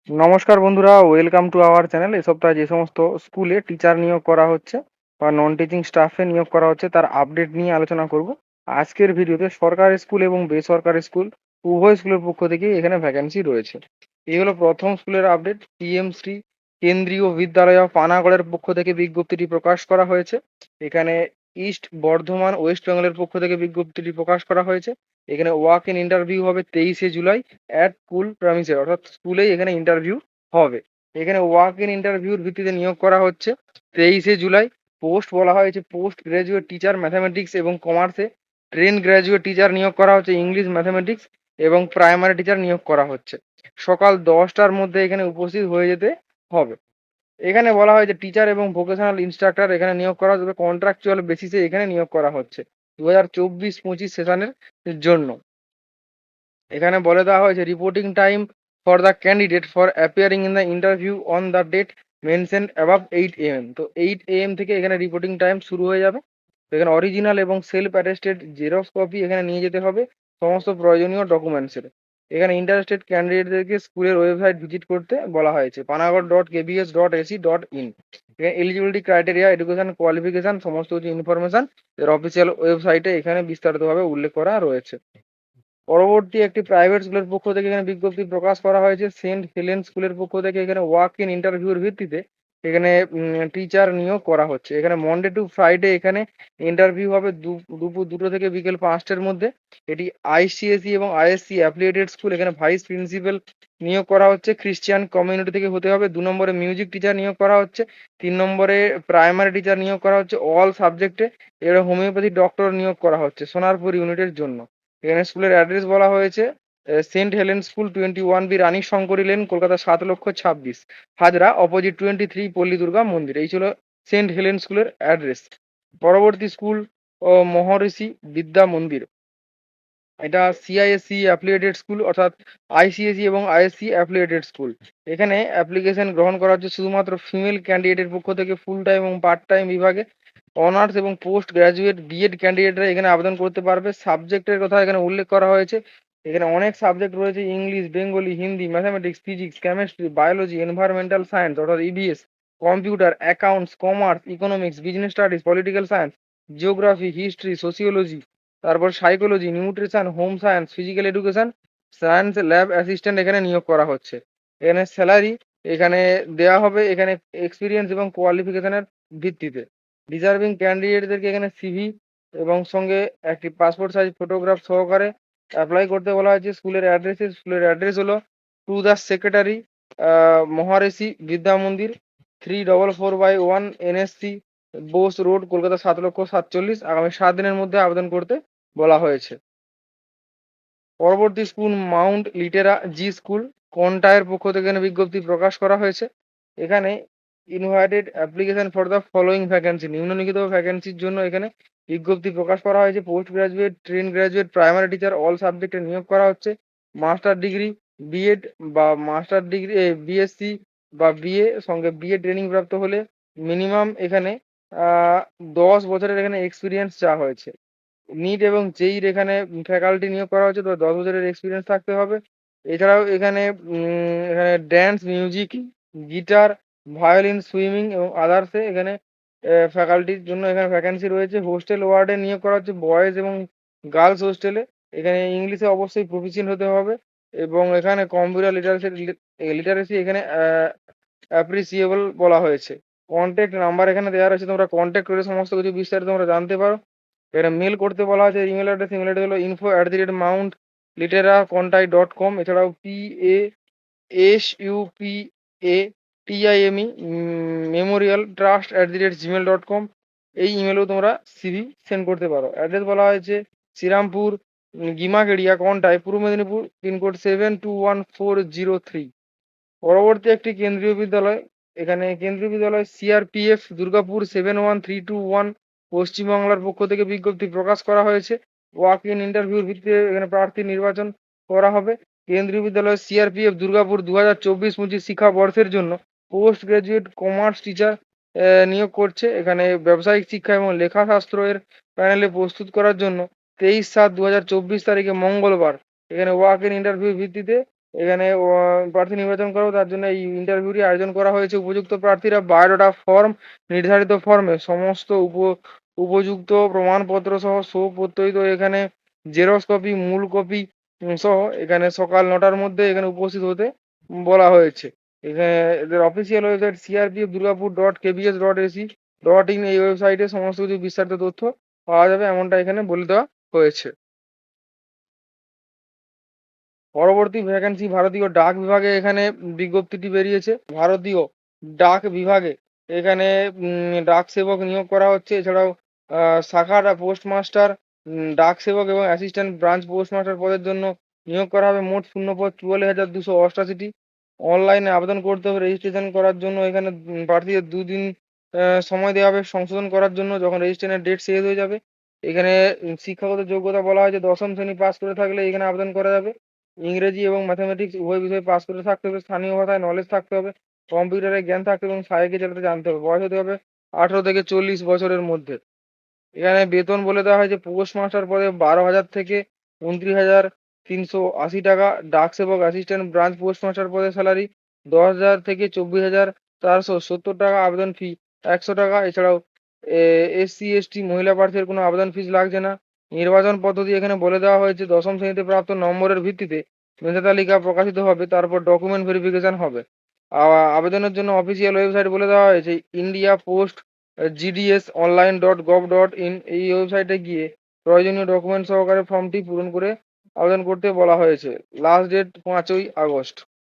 নমস্কার বন্ধুরা, welcome to our channel. এই সপ্তাহে যে সমস্ত স্কুলে টিচার নিয়োগ করা হচ্ছে বা নন টিচিং স্টাফে নিয়োগ করা হচ্ছে তার আপডেট নিয়ে আলোচনা করব। আজকের ভিডিওতে সরকারি স্কুল এবং বেসরকারি স্কুল উভয় স্কুলের পক্ষ থেকে এখানে ভ্যাকেন্সি রয়েছে। এই হলো প্রথম স্কুলের আপডেট। পিএম শ্রী কেন্দ্রীয় বিদ্যালয় পানাগড়ের পক্ষ থেকে বিজ্ঞপ্তিটি প্রকাশ করা হয়েছে। এখানে ইস্ট বর্ধমান ওয়েস্ট বেঙ্গলের পক্ষ থেকে বিজ্ঞপ্তিটি প্রকাশ করা হয়েছে। এখানে ওয়াক ইন ইন্টারভিউ হবে 23শে জুলাই অ্যাট স্কুল প্রেমিসে, অর্থাৎ স্কুলেই এখানে ইন্টারভিউ হবে। এখানে ওয়াক ইন ইন্টারভিউর ভিত্তিতে নিয়োগ করা হচ্ছে 23শে জুলাই। পোস্ট বলা হয়েছে পোস্ট গ্রাজুয়েট টিচার ম্যাথামেটিক্স এবং কমার্সে, ট্রেন গ্রাজুয়েট টিচার নিয়োগ করা হচ্ছে ইংলিশ ম্যাথামেটিক্স এবং প্রাইমারি টিচার নিয়োগ করা হচ্ছে। সকাল 10টার মধ্যে এখানে উপস্থিত হয়ে যেতে হবে। এখানে বলা হয় যে টিচার এবং ভোকেশনাল ইনস্ট্রাক্টর এখানে নিয়োগ করা যাবে, কন্ট্রাকচুয়াল বেসিসে এখানে নিয়োগ করা হচ্ছে 2024-25 সেশনের জন্য। এখানে বলে দেওয়া হয়েছে reporting time for the candidate for appearing in the interview on the date mention above 8 AM। তো 8 AM থেকে এখানে রিপোর্টিং টাইম শুরু হয়ে যাবে। তো এখানে অরিজিনাল এবং সেলফ অ্যাটেস্টেড জেরক্স কপি এখানে নিয়ে যেতে হবে সমস্ত প্রয়োজনীয় ডকুমেন্টসের। এখানে ইন্টারেস্টেড ক্যান্ডিডেটদেরকে স্কুলের ওয়েবসাইট ভিজিট করতে বলা হয়েছে, panagarh.kbs.ac.in। এখানে এলিজিবিলিটি ক্রাইটেরিয়া, এডুকেশন কোয়ালিফিকেশন সমস্ত কিছু ইনফরমেশন এর অফিসিয়াল ওয়েবসাইটে এখানে বিস্তারিতভাবে উল্লেখ করা রয়েছে। পরবর্তী একটি প্রাইভেট স্কুলের পক্ষ থেকে এখানে বিজ্ঞপ্তি প্রকাশ করা হয়েছে। সেন্ট হেলেন স্কুলের পক্ষ থেকে এখানে ওয়াক ইন ইন্টারভিউর ভিত্তিতে এখানে টিচার নিয়োগ করা হচ্ছে। এখানে মন্ডে টু ফ্রাইডে এখানে ইন্টারভিউ হবে দুপুর 2টো থেকে বিকেল 5টার মধ্যে। এটি আইসিএসই এবং আইএসসি অ্যাফিলিয়েটেড স্কুল। এখানে ভাইস প্রিন্সিপাল নিয়োগ করা হচ্ছে খ্রিস্টিয়ান কমিউনিটি থেকে হতে হবে। 2 নম্বরে মিউজিক টিচার নিয়োগ করা হচ্ছে। 3 নম্বরে প্রাইমারি টিচার নিয়োগ করা হচ্ছে অল সাবজেক্টে। এবার হোমিওপ্যাথি ডক্টর নিয়োগ করা হচ্ছে সোনারপুর ইউনিটের জন্য। এখানে স্কুলের অ্যাড্রেস বলা হয়েছে সেন্ট হেলেন স্কুল 21B রানী শঙ্করী লেন, কলকাতা 7,26,000, হাজরা, অপোজিট 23 পল্লী দুর্গা মন্দির। এই ছিল সেন্ট হেলেন স্কুলের অ্যাড্রেস। পরবর্তী স্কুল মহর্ষি বিদ্যা মন্দির। এটা সিআইএসসি অ্যাফিলিয়েটেড স্কুল, অর্থাৎ আইসিএসই এবং আইএসসি অ্যাফিলিয়েটেড স্কুল। এখানে অ্যাপ্লিকেশন গ্রহণ করা হচ্ছে শুধুমাত্র ফিমেল ক্যান্ডিডেটের পক্ষ থেকে ফুল টাইম এবং পার্ট টাইম বিভাগে। অনার্স এবং পোস্ট গ্রাজুয়েট বিএড ক্যান্ডিডেটরা এখানে আবেদন করতে পারবে। সাবজেক্টের কথা এখানে উল্লেখ করা হয়েছে। এখানে অনেক সাবজেক্ট রয়েছে, English, Bengali, Hindi, mathematics, physics, chemistry, biology, environmental science অর্থাৎ EVS, computer, accounts, commerce, economics, business studies, political science, geography, history, sociology, তারপর psychology, nutrition, home science, physical education, science lab assistant এখানে নিয়োগ করা হচ্ছে। এখানে স্যালারি এখানে দেওয়া হবে এখানে এক্সপিরিয়েন্স এবং কোয়ালিফিকেশনের ভিত্তিতে। ডিজার্ভিং ক্যান্ডিডেটদেরকে এখানে সিভি এবং সঙ্গে একটি পাসপোর্ট সাইজ ফটোগ্রাফ সহকারে অ্যাপ্লাই করতে বলা হয়েছে। স্কুলের অ্যাড্রেস হলো টু দ্য সেক্রেটারি, মহারেশি বিদ্যা মন্দির, 344/1 NSC বোস রোড, কলকাতা 7,47,000। আগামী 7 দিনের মধ্যে আবেদন করতে বলা হয়েছে। পরবর্তী school Mount Litera Zee School, কোনটায়ের পক্ষ থেকে এখানে বিজ্ঞপ্তি প্রকাশ করা হয়েছে। এখানে invited application for the following vacancy, নিম্নলিখিত ভ্যাকেন্সির জন্য এখানে বিজ্ঞপ্তি প্রকাশ করা হয়েছে। Post graduate, trained graduate, primary teacher all সাবজেক্টে নিয়োগ করা হচ্ছে। মাস্টার ডিগ্রি বিএড বা মাস্টার ডিগ্রি বিএসসি বা বিএ সঙ্গে বিএ ট্রেনিং প্রাপ্ত হলে মিনিমাম এখানে 10 বছরের এখানে এক্সপিরিয়েন্স চাওয়া হয়েছে। নিট এবং জেইর এখানে ফ্যাকাল্টি নিয়োগ করা হচ্ছে, তো 10 বছরের এক্সপিরিয়েন্স থাকতে হবে। এছাড়াও এখানে dance, music, guitar, violin, swimming এবং আদার্সে এখানে ফ্যাকাল্টির জন্য এখানে ভ্যাকেন্সি রয়েছে। হোস্টেল ওয়ার্ডে নিয়োগ করা হচ্ছে বয়েজ এবং গার্লস হোস্টেলে। এখানে ইংলিশে অবশ্যই প্রফিসিয়েন্ট হতে হবে এবং এখানে কম্পিউটার লিটারেসি এখানে অ্যাপ্রিসিয়েবল বলা হয়েছে। কন্ট্যাক্ট নাম্বার এখানে দেওয়া রয়েছে, তোমরা কন্ট্যাক্ট করে সমস্ত কিছু বিস্তারিত তোমরা জানতে পারো। এখানে মেল করতে বলা হয়েছে। ইমেল অ্যাড্রেস হলো info@mountlitteracontai.com। এছাড়াও PASUPATIME মেমোরিয়াল trust@gmail.com এই ইমেলেও তোমরা সিভি সেন্ড করতে পারো। অ্যাড্রেস বলা হয়েছে শ্রীরামপুর, গিমাগেড়িয়া, কন্টাই, পূর্ব মেদিনীপুর, পিনকোড 721403। পরবর্তী একটি কেন্দ্রীয় বিদ্যালয়। এখানে কেন্দ্রীয় বিদ্যালয় সিআরপিএফ দুর্গাপুর 713221 পশ্চিমবাংলার পক্ষ থেকে বিজ্ঞপ্তি প্রকাশ করা হয়েছে। ওয়াক ইন ইন্টারভিউর ভিত্তিতে এখানে প্রার্থী নির্বাচন করা হবে। কেন্দ্রীয় বিদ্যালয় সিআরপিএফ দুর্গাপুর 2024-25 শিক্ষাবর্ষের জন্য পোস্ট গ্রাজুয়েট কমার্স টিচার নিয়োগ করছে। এখানে ব্যবসায়িক শিক্ষা এবং লেখাশাস্ত্র এর প্যানেলে প্রস্তুত করার জন্য 23/7/2024 তারিখে মঙ্গলবার এখানে ওয়াক ইন ইন্টারভিউর ভিত্তিতে এখানে প্রার্থী নির্বাচন করো, তার জন্য এই ইন্টারভিউটি আয়োজন করা হয়েছে। উপযুক্ত প্রার্থীরা বায়োডাটা ফর্ম, নির্ধারিত ফর্মে সমস্ত উপযুক্ত প্রমাণপত্র সহ প্রত্যয়িত এখানে জেরক্স কপি, মূল কপি সহ এখানে সকাল 9টার মধ্যে এখানে উপস্থিত হতে বলা হয়েছে। এখানে এদের অফিসিয়াল ওয়েবসাইট crpf.durgapur.kbs.ac.in, এই ওয়েবসাইটে সমস্ত কিছু বিস্তারিত তথ্য পাওয়া যাবে, এমনটা এখানে বলে দেওয়া হয়েছে। পরবর্তী ভ্যাকেন্সি ভারতীয় ডাক বিভাগে এখানে বিজ্ঞপ্তিটি বেরিয়েছে। ভারতীয় ডাক বিভাগে এখানে ডাক সেবক নিয়োগ করা হচ্ছে। এছাড়াও শাখার পোস্টমাস্টার, ডাক সেবক এবং অ্যাসিস্ট্যান্ট ব্রাঞ্চ পোস্টমাস্টার পদের জন্য নিয়োগ করা হবে। মোট শূন্যপদ 44,288টি। অনলাইনে আবেদন করতে হবে। রেজিস্ট্রেশন করার জন্য এখানে প্রার্থীদের 2 দিন সময় দেওয়া হবে সংশোধন করার জন্য, যখন রেজিস্ট্রেশনের ডেট শেষ হয়ে যাবে। এখানে শিক্ষাগত যোগ্যতা বলা হয়েছে 10ম শ্রেণী পাস করে থাকলে এখানে আবেদন করা যাবে। ইংরেজি এবং ম্যাথামেটিক্স উভয় বিষয়ে পাস করে থাকতে হবে। স্থানীয় ভাষায় নলেজ থাকতে হবে। কম্পিউটারের জ্ঞান থাকতে হবে এবং সাইকেল চালাতে জানতে হবে। বয়স হতে হবে 18 থেকে 40 বছরের মধ্যে। এখানে বেতন বলে দেওয়া হয়েছে পোস্ট মাস্টার পদে 12,000 থেকে 29,380 টাকা। ডাক সেবক অ্যাসিস্ট্যান্ট ব্রাঞ্চ পোস্ট মাস্টার পদে স্যালারি 10,000 থেকে 24,470 টাকা। আবেদন ফি 100 টাকা। এছাড়াও এসসি এসটি মহিলা প্রার্থীর কোনো আবেদন ফিস লাগছে না। নির্বাচন পদ্ধতি এখানে বলে দেওয়া হয়েছে 10ম শ্রেণীতে প্রাপ্ত নম্বরের ভিত্তিতে মেধা তালিকা প্রকাশিত হবে, তারপর ডকুমেন্ট ভেরিফিকেশন হবে। আবেদনের জন্য অফিসিয়াল ওয়েবসাইট বলে দেওয়া হয়েছে ইন্ডিয়া পোস্ট gds.online.gov.in, এই ওয়েবসাইটে গিয়ে প্রয়োজনীয় ডকুমেন্ট সহকারে ফর্মটি পূরণ করে আবেদন করতে বলা হয়েছে। লাস্ট ডেট 5ই আগস্ট।